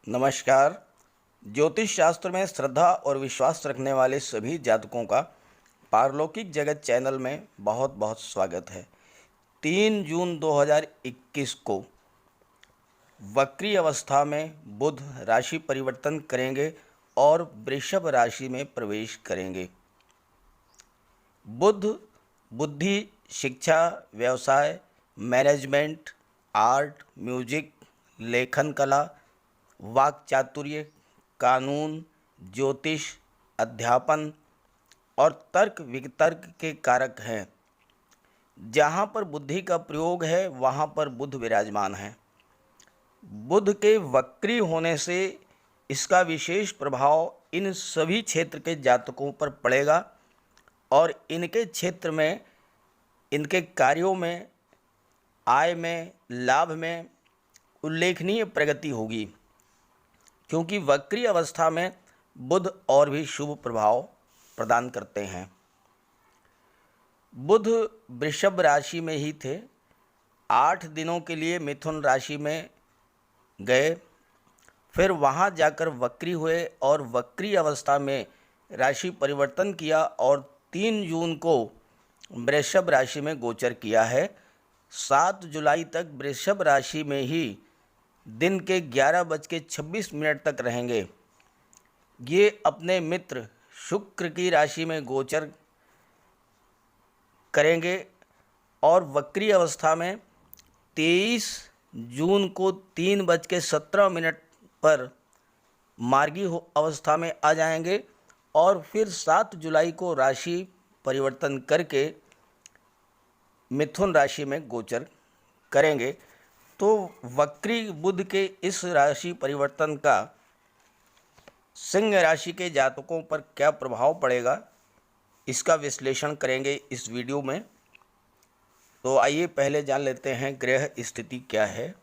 नमस्कार। ज्योतिष शास्त्र में श्रद्धा और विश्वास रखने वाले सभी जातकों का पारलौकिक जगत चैनल में बहुत बहुत स्वागत है। 3 जून 2021 को वक्री अवस्था में बुध राशि परिवर्तन करेंगे और वृषभ राशि में प्रवेश करेंगे। बुध बुद्धि, शिक्षा, व्यवसाय, मैनेजमेंट, आर्ट, म्यूजिक, लेखन कला, वाक चातुर्य, कानून, ज्योतिष, अध्यापन और तर्क वितर्क के कारक हैं। जहाँ पर बुद्धि का प्रयोग है वहाँ पर बुध विराजमान है। बुध के वक्री होने से इसका विशेष प्रभाव इन सभी क्षेत्र के जातकों पर पड़ेगा और इनके क्षेत्र में, इनके कार्यों में, आय में, लाभ में उल्लेखनीय प्रगति होगी, क्योंकि वक्री अवस्था में बुध और भी शुभ प्रभाव प्रदान करते हैं। बुध वृषभ राशि में ही थे, 8 दिनों के लिए मिथुन राशि में गए, फिर वहां जाकर वक्री हुए और वक्री अवस्था में राशि परिवर्तन किया और 3 जून को वृषभ राशि में गोचर किया है। 7 जुलाई तक वृषभ राशि में ही दिन के 11:26 तक रहेंगे। ये अपने मित्र शुक्र की राशि में गोचर करेंगे और वक्री अवस्था में 23 जून को 3:17 पर मार्गी अवस्था में आ जाएंगे और फिर 7 जुलाई को राशि परिवर्तन करके मिथुन राशि में गोचर करेंगे। तो वक्री बुध के इस राशि परिवर्तन का सिंह राशि के जातकों पर क्या प्रभाव पड़ेगा, इसका विश्लेषण करेंगे इस वीडियो में। तो आइए पहले जान लेते हैं ग्रह स्थिति क्या है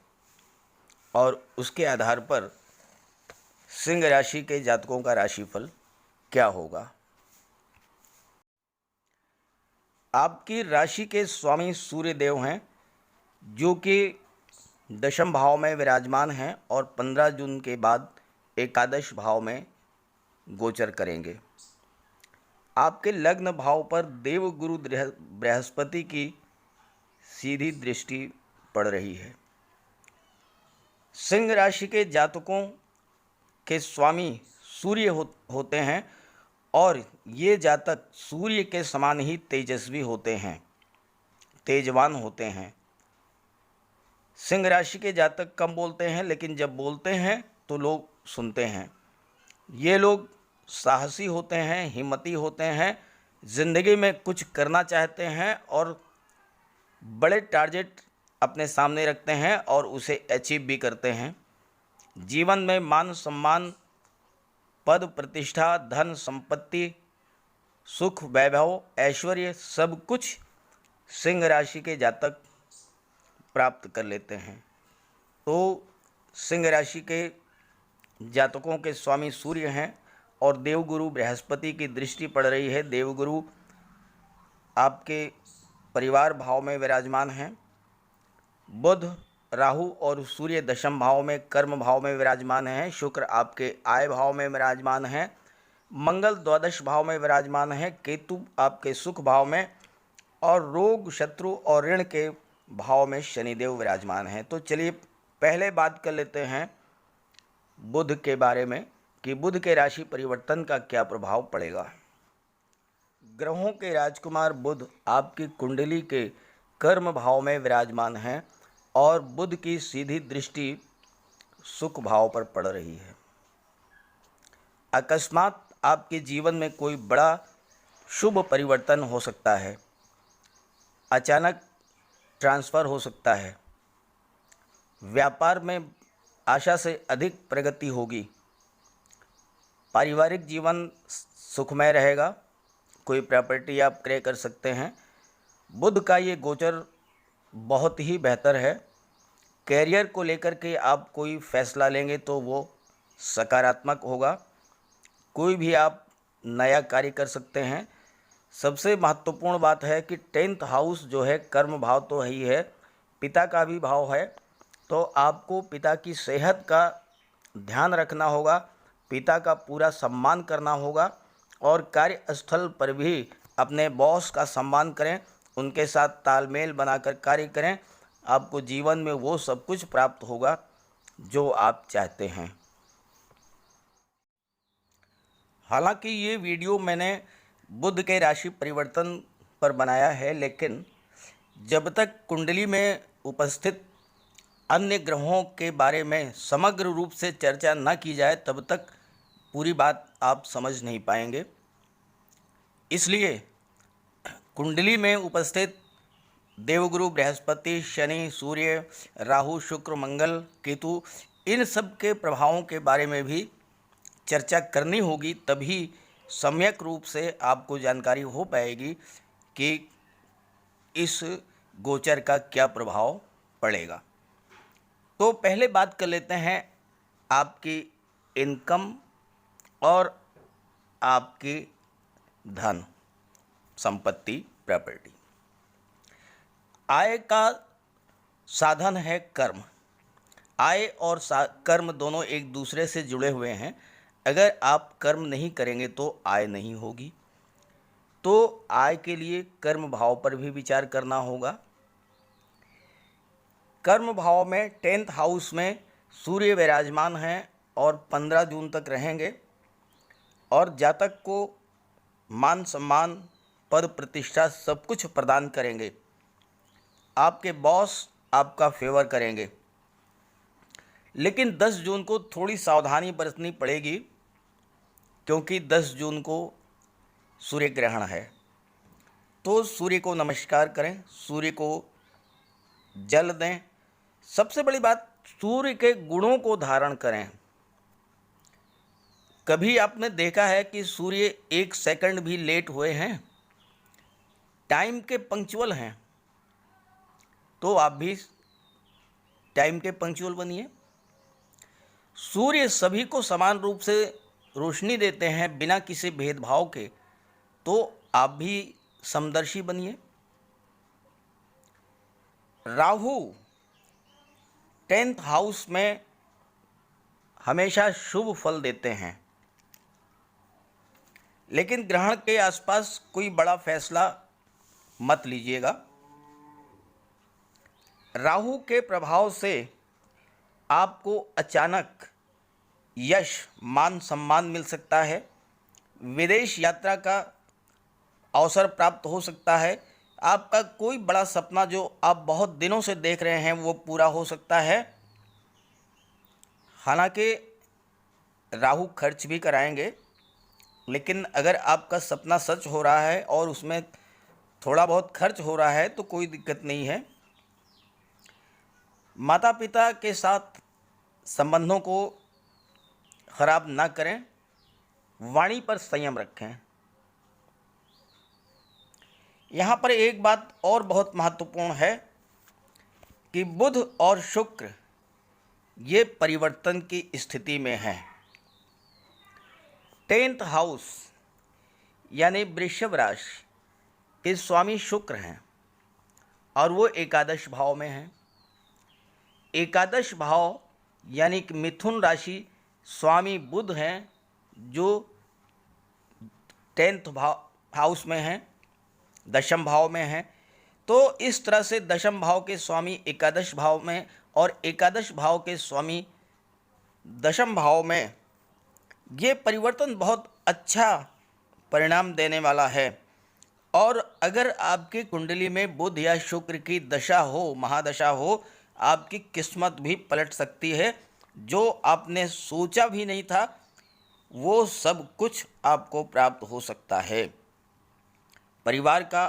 और उसके आधार पर सिंह राशि के जातकों का राशिफल क्या होगा। आपकी राशि के स्वामी सूर्य देव हैं, जो कि 10वें भाव में विराजमान हैं और 15 जून के बाद एकादश भाव में गोचर करेंगे। आपके लग्न भाव पर देवगुरु बृहस्पति की सीधी दृष्टि पड़ रही है। सिंह राशि के जातकों के स्वामी सूर्य होते हैं और ये जातक सूर्य के समान ही तेजस्वी होते हैं, तेजवान होते हैं। सिंह राशि के जातक कम बोलते हैं, लेकिन जब बोलते हैं तो लोग सुनते हैं। ये लोग साहसी होते हैं, हिम्मती होते हैं, ज़िंदगी में कुछ करना चाहते हैं और बड़े टारगेट अपने सामने रखते हैं और उसे अचीव भी करते हैं। जीवन में मान सम्मान, पद प्रतिष्ठा, धन संपत्ति, सुख वैभव, ऐश्वर्य सब कुछ सिंह राशि के जातक प्राप्त कर लेते हैं। तो सिंह राशि के जातकों के स्वामी सूर्य हैं और देवगुरु बृहस्पति की दृष्टि पड़ रही है। देवगुरु आपके परिवार भाव में विराजमान हैं। बुध, राहु और सूर्य 10वें भाव में, कर्म भाव में विराजमान हैं। शुक्र आपके आय भाव में विराजमान हैं। मंगल 12 भाव में विराजमान है। केतु आपके सुख भाव में और रोग, शत्रु और ऋण के भाव में शनिदेव विराजमान हैं। तो चलिए पहले बात कर लेते हैं बुध के बारे में कि बुध के राशि परिवर्तन का क्या प्रभाव पड़ेगा। ग्रहों के राजकुमार बुध आपकी कुंडली के कर्म भाव में विराजमान हैं और बुध की सीधी दृष्टि सुख भाव पर पड़ रही है। अकस्मात आपके जीवन में कोई बड़ा शुभ परिवर्तन हो सकता है, अचानक ट्रांसफ़र हो सकता है, व्यापार में आशा से अधिक प्रगति होगी, पारिवारिक जीवन सुखमय रहेगा, कोई प्रॉपर्टी आप क्रय कर सकते हैं। बुध का ये गोचर बहुत ही बेहतर है। कैरियर को लेकर के आप कोई फैसला लेंगे तो वो सकारात्मक होगा। कोई भी आप नया कार्य कर सकते हैं। सबसे महत्वपूर्ण बात है कि 10th हाउस जो है कर्म भाव तो ही है, पिता का भी भाव है, तो आपको पिता की सेहत का ध्यान रखना होगा, पिता का पूरा सम्मान करना होगा और कार्यस्थल पर भी अपने बॉस का सम्मान करें, उनके साथ तालमेल बनाकर कार्य करें। आपको जीवन में वो सब कुछ प्राप्त होगा जो आप चाहते हैं। हालांकि ये वीडियो मैंने बुध के राशि परिवर्तन पर बनाया है, लेकिन जब तक कुंडली में उपस्थित अन्य ग्रहों के बारे में समग्र रूप से चर्चा न की जाए तब तक पूरी बात आप समझ नहीं पाएंगे। इसलिए कुंडली में उपस्थित देवगुरु बृहस्पति, शनि, सूर्य, राहु, शुक्र, मंगल, केतु, इन सब के प्रभावों के बारे में भी चर्चा करनी होगी, तभी सम्यक रूप से आपको जानकारी हो पाएगी कि इस गोचर का क्या प्रभाव पड़ेगा। तो पहले बात कर लेते हैं आपकी इनकम और आपकी धन संपत्ति, प्रॉपर्टी। आय का साधन है कर्म। आय और कर्म दोनों एक दूसरे से जुड़े हुए हैं। अगर आप कर्म नहीं करेंगे तो आय नहीं होगी। तो आय के लिए कर्म भाव पर भी विचार करना होगा। कर्म भाव में 10th हाउस में सूर्य विराजमान हैं और 15 जून तक रहेंगे और जातक को मान सम्मान, पद प्रतिष्ठा सब कुछ प्रदान करेंगे। आपके बॉस आपका फेवर करेंगे, लेकिन 10 जून को थोड़ी सावधानी बरतनी पड़ेगी, क्योंकि 10 जून को सूर्य ग्रहण है। तो सूर्य को नमस्कार करें, सूर्य को जल दें। सबसे बड़ी बात, सूर्य के गुणों को धारण करें। कभी आपने देखा है कि सूर्य 1 सेकंड भी लेट हुए हैं? टाइम के पंक्चुअल हैं, तो आप भी टाइम के पंक्चुअल बनिए। सूर्य सभी को समान रूप से रोशनी देते हैं बिना किसी भेदभाव के, तो आप भी समदर्शी बनिए। राहु 10th हाउस में हमेशा शुभ फल देते हैं, लेकिन ग्रहण के आसपास कोई बड़ा फैसला मत लीजिएगा। राहु के प्रभाव से आपको अचानक यश, मान सम्मान मिल सकता है। विदेश यात्रा का अवसर प्राप्त हो सकता है। आपका कोई बड़ा सपना जो आप बहुत दिनों से देख रहे हैं वो पूरा हो सकता है। हालांकि राहु खर्च भी कराएंगे, लेकिन अगर आपका सपना सच हो रहा है और उसमें थोड़ा बहुत खर्च हो रहा है तो कोई दिक्कत नहीं है। माता पिता के साथ संबंधों को खराब ना करें, वाणी पर संयम रखें। यहाँ पर एक बात और बहुत महत्वपूर्ण है कि बुध और शुक्र ये परिवर्तन की स्थिति में हैं। 10th हाउस यानी वृषभ राशि के स्वामी शुक्र हैं और वो एकादश भाव में हैं। एकादश भाव यानी कि मिथुन राशि स्वामी बुध हैं, जो 10th हाउस में हैं, दशम भाव में हैं। तो इस तरह से दशम भाव के स्वामी एकादश भाव में और एकादश भाव के स्वामी दशम भाव में, ये परिवर्तन बहुत अच्छा परिणाम देने वाला है। और अगर आपकी कुंडली में बुध या शुक्र की दशा हो, महादशा हो, आपकी किस्मत भी पलट सकती है। जो आपने सोचा भी नहीं था वो सब कुछ आपको प्राप्त हो सकता है। परिवार का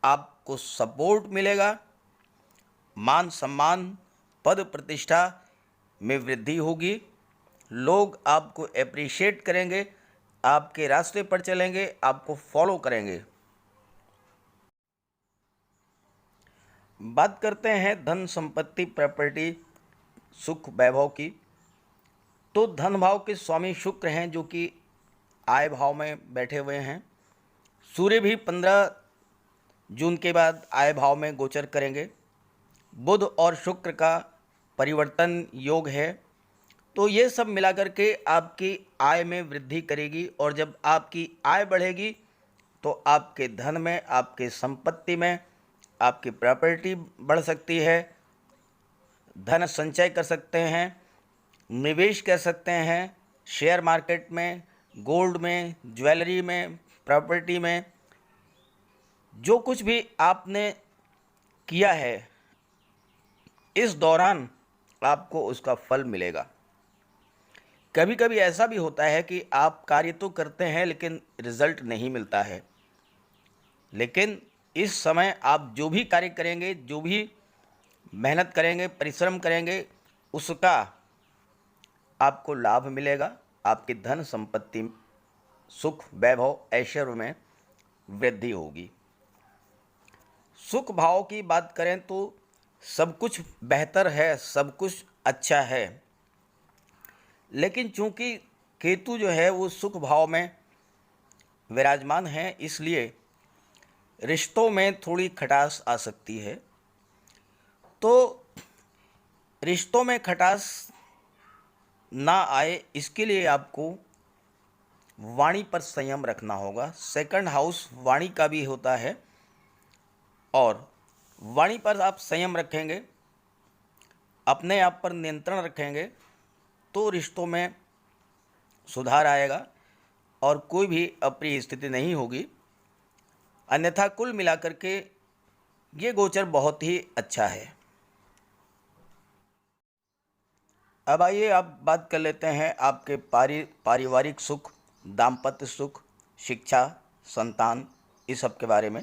आपको सपोर्ट मिलेगा, मान सम्मान, पद प्रतिष्ठा में वृद्धि होगी, लोग आपको एप्रिशिएट करेंगे, आपके रास्ते पर चलेंगे, आपको फॉलो करेंगे। बात करते हैं धन संपत्ति, प्रॉपर्टी, सुख वैभव की। तो धन भाव के स्वामी शुक्र हैं, जो कि आय भाव में बैठे हुए हैं। सूर्य भी 15 जून के बाद आय भाव में गोचर करेंगे। बुध और शुक्र का परिवर्तन योग है। तो ये सब मिला करके आपकी आय में वृद्धि करेगी, और जब आपकी आय बढ़ेगी तो आपके धन में, आपके संपत्ति में, आपकी प्रॉपर्टी बढ़ सकती है, धन संचय कर सकते हैं, निवेश कर सकते हैं शेयर मार्केट में, गोल्ड में, ज्वेलरी में, प्रॉपर्टी में। जो कुछ भी आपने किया है इस दौरान आपको उसका फल मिलेगा। कभी कभी ऐसा भी होता है कि आप कार्य तो करते हैं लेकिन रिजल्ट नहीं मिलता है, लेकिन इस समय आप जो भी कार्य करेंगे, जो भी मेहनत करेंगे, परिश्रम करेंगे, उसका आपको लाभ मिलेगा। आपकी धन संपत्ति, सुख, वैभव, ऐश्वर्य में वृद्धि होगी। सुख भाव की बात करें तो सब कुछ बेहतर है, सब कुछ अच्छा है, लेकिन चूंकि केतु जो है वो सुख भाव में विराजमान है, इसलिए रिश्तों में थोड़ी खटास आ सकती है। तो रिश्तों में खटास ना आए इसके लिए आपको वाणी पर संयम रखना होगा। सेकंड हाउस वाणी का भी होता है, और वाणी पर आप संयम रखेंगे, अपने आप पर नियंत्रण रखेंगे, तो रिश्तों में सुधार आएगा और कोई भी अप्रिय स्थिति नहीं होगी। अन्यथा कुल मिलाकर के ये गोचर बहुत ही अच्छा है। अब आइए आप बात कर लेते हैं आपके पारिवारिक सुख, दाम्पत्य सुख, शिक्षा, संतान, इस सब के बारे में।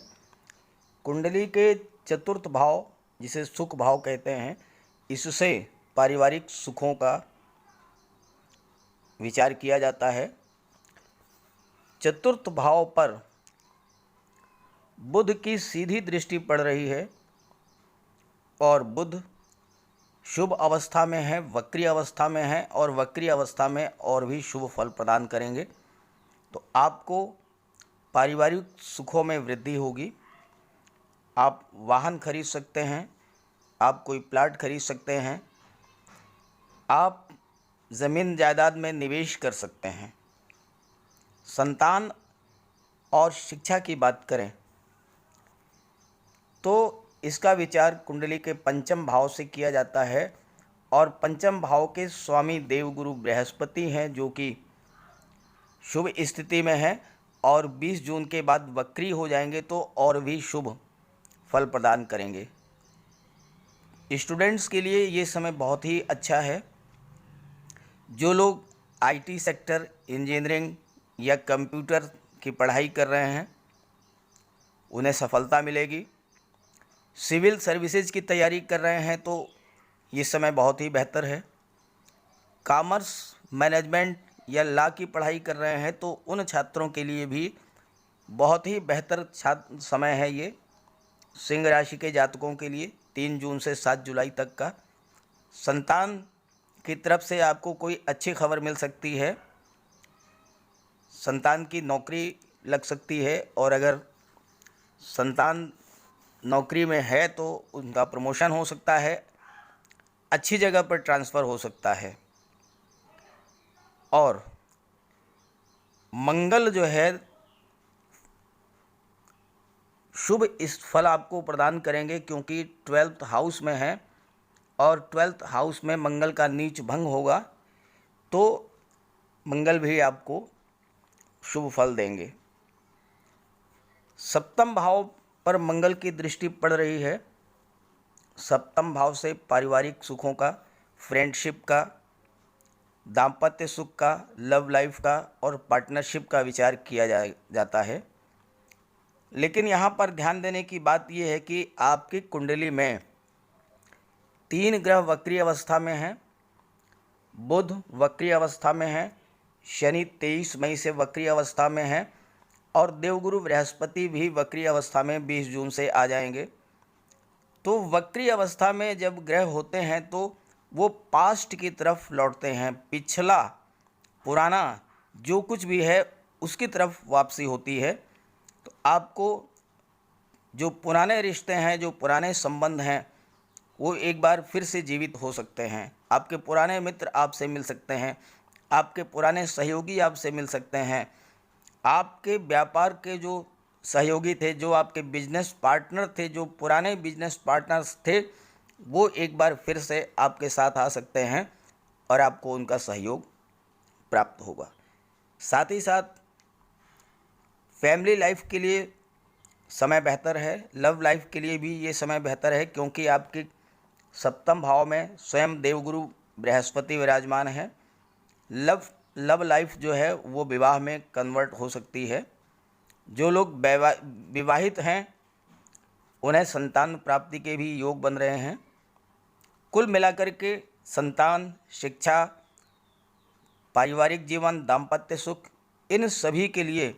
कुंडली के चतुर्थ भाव, जिसे सुख भाव कहते हैं, इससे पारिवारिक सुखों का विचार किया जाता है। चतुर्थ भाव पर बुध की सीधी दृष्टि पड़ रही है, और बुध शुभ अवस्था में है, वक्री अवस्था में है, और वक्री अवस्था में और भी शुभ फल प्रदान करेंगे। तो आपको पारिवारिक सुखों में वृद्धि होगी। आप वाहन खरीद सकते हैं, आप कोई प्लाट खरीद सकते हैं, आप ज़मीन जायदाद में निवेश कर सकते हैं। संतान और शिक्षा की बात करें तो इसका विचार कुंडली के पंचम भाव से किया जाता है, और पंचम भाव के स्वामी देवगुरु बृहस्पति हैं, जो कि शुभ स्थिति में है, और 20 जून के बाद वक्री हो जाएंगे तो और भी शुभ फल प्रदान करेंगे। स्टूडेंट्स के लिए ये समय बहुत ही अच्छा है। जो लोग आईटी सेक्टर, इंजीनियरिंग या कंप्यूटर की पढ़ाई कर रहे हैं उन्हें सफलता मिलेगी। सिविल सर्विसेज की तैयारी कर रहे हैं तो ये समय बहुत ही बेहतर है। कॉमर्स, मैनेजमेंट या लॉ की पढ़ाई कर रहे हैं तो उन छात्रों के लिए भी बहुत ही बेहतर समय है ये। सिंह राशि के जातकों के लिए 3 जून से 7 जुलाई तक का। संतान की तरफ से आपको कोई अच्छी खबर मिल सकती है, संतान की नौकरी लग सकती है, और अगर संतान नौकरी में है तो उनका प्रमोशन हो सकता है, अच्छी जगह पर ट्रांसफ़र हो सकता है। और मंगल जो है शुभ इस फल आपको प्रदान करेंगे, क्योंकि 12th हाउस में है, और 12th हाउस में मंगल का नीच भंग होगा, तो मंगल भी आपको शुभ फल देंगे। सप्तम भाव पर मंगल की दृष्टि पड़ रही है। सप्तम भाव से पारिवारिक सुखों का, फ्रेंडशिप का, दाम्पत्य सुख का, लव लाइफ का और पार्टनरशिप का विचार किया जाता है। लेकिन यहाँ पर ध्यान देने की बात यह है कि आपकी कुंडली में 3 ग्रह वक्री अवस्था में हैं। बुध वक्री अवस्था में है, शनि 23 मई से वक्री अवस्था में है, और देवगुरु बृहस्पति भी वक्री अवस्था में 20 जून से आ जाएंगे। तो वक्री अवस्था में जब ग्रह होते हैं तो वो पास्ट की तरफ लौटते हैं, पिछला पुराना जो कुछ भी है उसकी तरफ वापसी होती है। तो आपको जो पुराने रिश्ते हैं, जो पुराने संबंध हैं, वो एक बार फिर से जीवित हो सकते हैं। आपके पुराने मित्र आपसे मिल सकते हैं, आपके पुराने सहयोगी आपसे मिल सकते हैं, आपके व्यापार के जो सहयोगी थे, जो आपके बिजनेस पार्टनर थे, जो पुराने बिजनेस पार्टनर्स थे, वो एक बार फिर से आपके साथ आ सकते हैं और आपको उनका सहयोग प्राप्त होगा। साथ ही साथ फैमिली लाइफ के लिए समय बेहतर है, लव लाइफ के लिए भी ये समय बेहतर है, क्योंकि आपके सप्तम भाव में स्वयं देवगुरु बृहस्पति विराजमान है। लव लाइफ जो है वो विवाह में कन्वर्ट हो सकती है। जो लोग विवाहित हैं उन्हें संतान प्राप्ति के भी योग बन रहे हैं। कुल मिलाकर के संतान, शिक्षा, पारिवारिक जीवन, दाम्पत्य सुख, इन सभी के लिए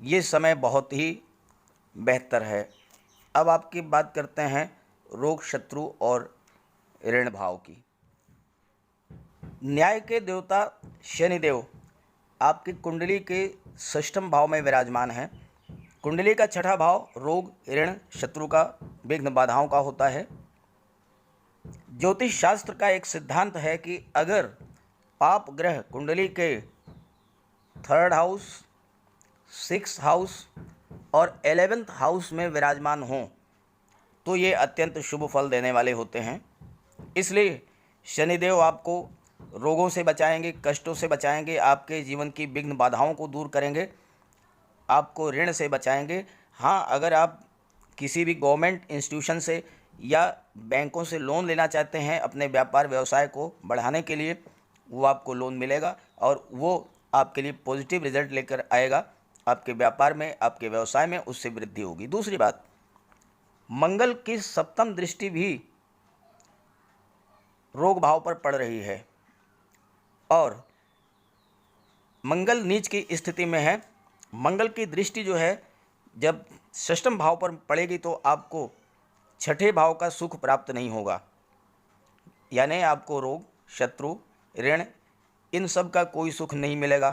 ये समय बहुत ही बेहतर है। अब आपकी बात करते हैं रोग, शत्रु और ऋण भाव की। न्याय के देवता शनिदेव आपकी कुंडली के षष्ठम भाव में विराजमान है। कुंडली का छठा भाव रोग, ऋण, शत्रु का, विघ्न, बाधाओं का होता है। ज्योतिष शास्त्र का एक सिद्धांत है कि अगर पाप ग्रह कुंडली के 3rd हाउस, 6th हाउस और 11th हाउस में विराजमान हों तो ये अत्यंत शुभ फल देने वाले होते हैं। इसलिए शनिदेव आपको रोगों से बचाएंगे, कष्टों से बचाएंगे, आपके जीवन की विघ्न बाधाओं को दूर करेंगे, आपको ऋण से बचाएंगे। हाँ, अगर आप किसी भी गवर्नमेंट इंस्टीट्यूशन से या बैंकों से लोन लेना चाहते हैं अपने व्यापार व्यवसाय को बढ़ाने के लिए, वो आपको लोन मिलेगा और वो आपके लिए पॉजिटिव रिजल्ट लेकर आएगा। आपके व्यापार में, आपके व्यवसाय में उससे वृद्धि होगी। दूसरी बात, मंगल की सप्तम दृष्टि भी रोग भाव पर पड़ रही है और मंगल नीच की स्थिति में है। मंगल की दृष्टि जो है जब षष्ठम भाव पर पड़ेगी तो आपको छठे भाव का सुख प्राप्त नहीं होगा, यानी आपको रोग, शत्रु, ऋण, इन सब का कोई सुख नहीं मिलेगा।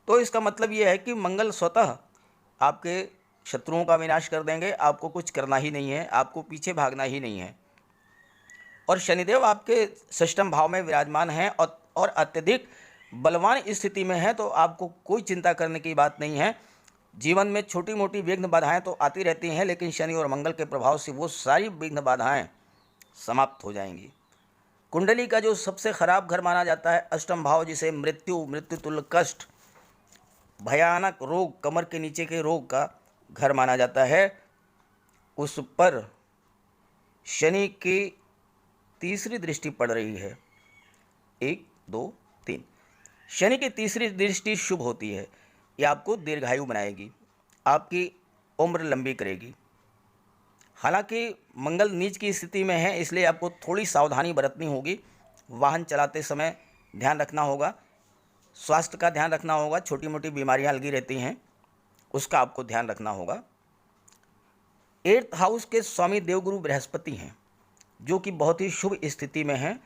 तो इसका मतलब ये है कि मंगल स्वतः आपके शत्रुओं का विनाश कर देंगे, आपको कुछ करना ही नहीं है, आपको पीछे भागना ही नहीं है। और शनिदेव आपके षष्ठम भाव में विराजमान हैं और अत्यधिक बलवान स्थिति में है, तो आपको कोई चिंता करने की बात नहीं है। जीवन में छोटी मोटी विघ्न बाधाएं तो आती रहती हैं, लेकिन शनि और मंगल के प्रभाव से वो सारी विघ्न बाधाएं समाप्त हो जाएंगी। कुंडली का जो सबसे खराब घर माना जाता है अष्टम भाव, जिसे मृत्यु तुल्य कष्ट, भयानक रोग, कमर के नीचे के रोग का घर माना जाता है, उस पर शनि की तीसरी दृष्टि पड़ रही है। 1, 2, 3। शनि की तीसरी दृष्टि शुभ होती है। ये आपको दीर्घायु बनाएगी, आपकी उम्र लंबी करेगी। हालांकि मंगल नीच की स्थिति में है, इसलिए आपको थोड़ी सावधानी बरतनी होगी। वाहन चलाते समय ध्यान रखना होगा, स्वास्थ्य का ध्यान रखना होगा। छोटी मोटी बीमारियां लगी रहती हैं, उसका आपको ध्यान रखना होगा। 8th हाउस के स्वामी देवगुरु बृहस्पति हैं, जो कि बहुत ही शुभ स्थिति में हैं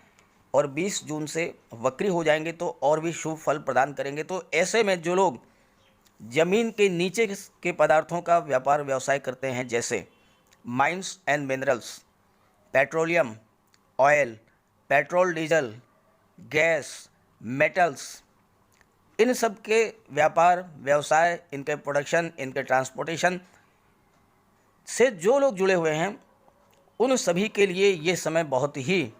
और 20 जून से वक्री हो जाएंगे तो और भी शुभ फल प्रदान करेंगे। तो ऐसे में जो लोग ज़मीन के नीचे के पदार्थों का व्यापार व्यवसाय करते हैं, जैसे mines and minerals, petroleum, oil, petrol, diesel, gas, metals, इन सब के व्यापार व्यवसाय, इनके प्रोडक्शन, इनके ट्रांसपोर्टेशन से जो लोग जुड़े हुए हैं, उन सभी के लिए ये समय बहुत ही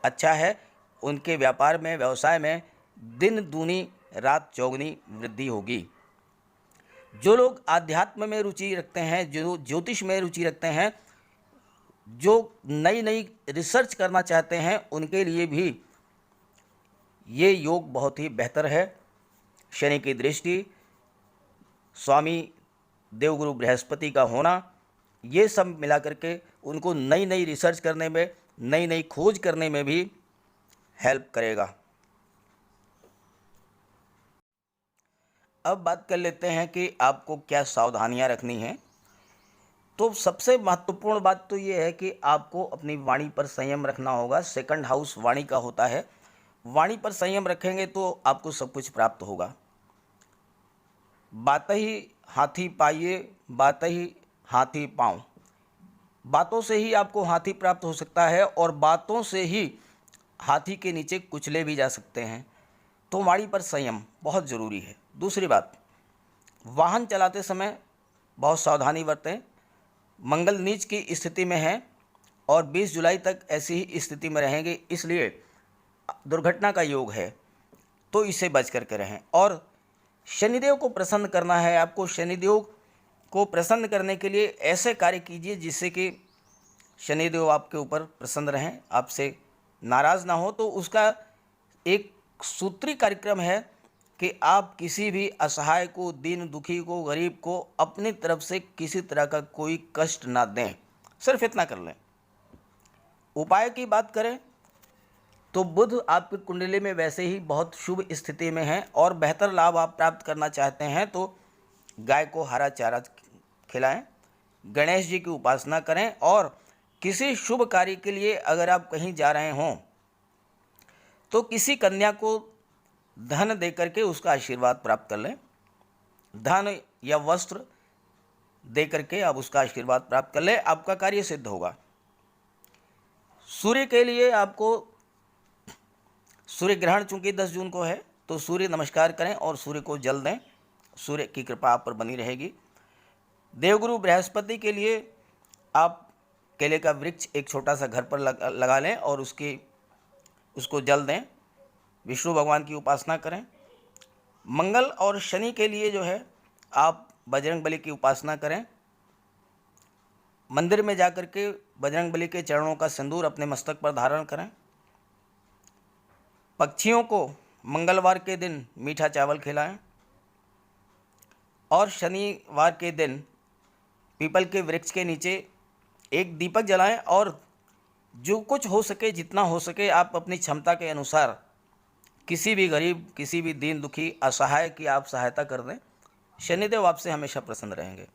अच्छा है। उनके व्यापार में, व्यवसाय में दिन दूनी रात चौगुनी वृद्धि होगी। जो लोग आध्यात्म में रुचि रखते हैं, जो ज्योतिष में रुचि रखते हैं, जो नई नई रिसर्च करना चाहते हैं, उनके लिए भी ये योग बहुत ही बेहतर है। शनि की दृष्टि, स्वामी देवगुरु बृहस्पति का होना, ये सब मिला करके उनको नई नई रिसर्च करने में, नई नई खोज करने में भी हेल्प करेगा। अब बात कर लेते हैं कि आपको क्या सावधानियां रखनी हैं। तो सबसे महत्वपूर्ण बात तो ये है कि आपको अपनी वाणी पर संयम रखना होगा। 2nd हाउस वाणी का होता है। वाणी पर संयम रखेंगे तो आपको सब कुछ प्राप्त होगा। बात ही हाथी पाइए, बात ही हाथी पाँव। बातों से ही आपको हाथी प्राप्त हो सकता है और बातों से ही हाथी के नीचे कुचले भी जा सकते हैं। तो वाणी पर संयम बहुत ज़रूरी है। दूसरी बात, वाहन चलाते समय बहुत सावधानी बरतें। मंगल नीच की स्थिति में है और 20 जुलाई तक ऐसी ही स्थिति में रहेंगे, इसलिए दुर्घटना का योग है, तो इससे बच करके रहें। और शनिदेव को प्रसन्न करना है आपको। शनिदेव को प्रसन्न करने के लिए ऐसे कार्य कीजिए जिससे कि शनिदेव आपके ऊपर प्रसन्न रहें, आपसे नाराज़ ना हो। तो उसका एक सूत्री कार्यक्रम है कि आप किसी भी असहाय को, दीन दुखी को, गरीब को अपनी तरफ से किसी तरह का कोई कष्ट ना दें, सिर्फ इतना कर लें। उपाय की बात करें तो बुध आपकी कुंडली में वैसे ही बहुत शुभ स्थिति में है और बेहतर लाभ आप प्राप्त करना चाहते हैं तो गाय को हरा चारा खिलाएं, गणेश जी की उपासना करें और किसी शुभ कार्य के लिए अगर आप कहीं जा रहे हों तो किसी कन्या को धन दे करके उसका आशीर्वाद प्राप्त कर लें। धन या वस्त्र दे करके आप उसका आशीर्वाद प्राप्त कर लें, आपका कार्य सिद्ध होगा। सूर्य के लिए आपको सूर्य ग्रहण चूंकि 10 जून को है तो सूर्य नमस्कार करें और सूर्य को जल दें, सूर्य की कृपा आप पर बनी रहेगी। देवगुरु बृहस्पति के लिए आप केले का वृक्ष एक छोटा सा घर पर लगा लें और उसको जल दें। विष्णु भगवान की उपासना करें। मंगल और शनि के लिए जो है आप बजरंगबली की उपासना करें। मंदिर में जाकर के बजरंगबली के चरणों का सिंदूर अपने मस्तक पर धारण करें। पक्षियों को मंगलवार के दिन मीठा चावल खिलाएं और शनिवार के दिन पीपल के वृक्ष के नीचे एक दीपक जलाएं और जो कुछ हो सके, जितना हो सके, आप अपनी क्षमता के अनुसार किसी भी गरीब, किसी भी दीन दुखी, असहाय की आप सहायता कर दें। शनिदेव आपसे हमेशा प्रसन्न रहेंगे।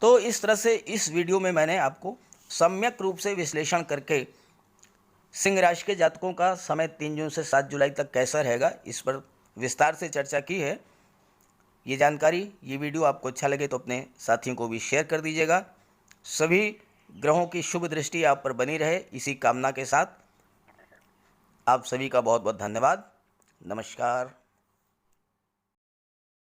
तो इस तरह से इस वीडियो में मैंने आपको सम्यक रूप से विश्लेषण करके सिंह राशि के जातकों का समय 3 जून से 7 जुलाई तक कैसा रहेगा, इस पर विस्तार से चर्चा की है। ये जानकारी, ये वीडियो आपको अच्छा लगे तो अपने साथियों को भी शेयर कर दीजिएगा। सभी ग्रहों की शुभ दृष्टि आप पर बनी रहे, इसी कामना के साथ आप सभी का बहुत बहुत धन्यवाद। नमस्कार।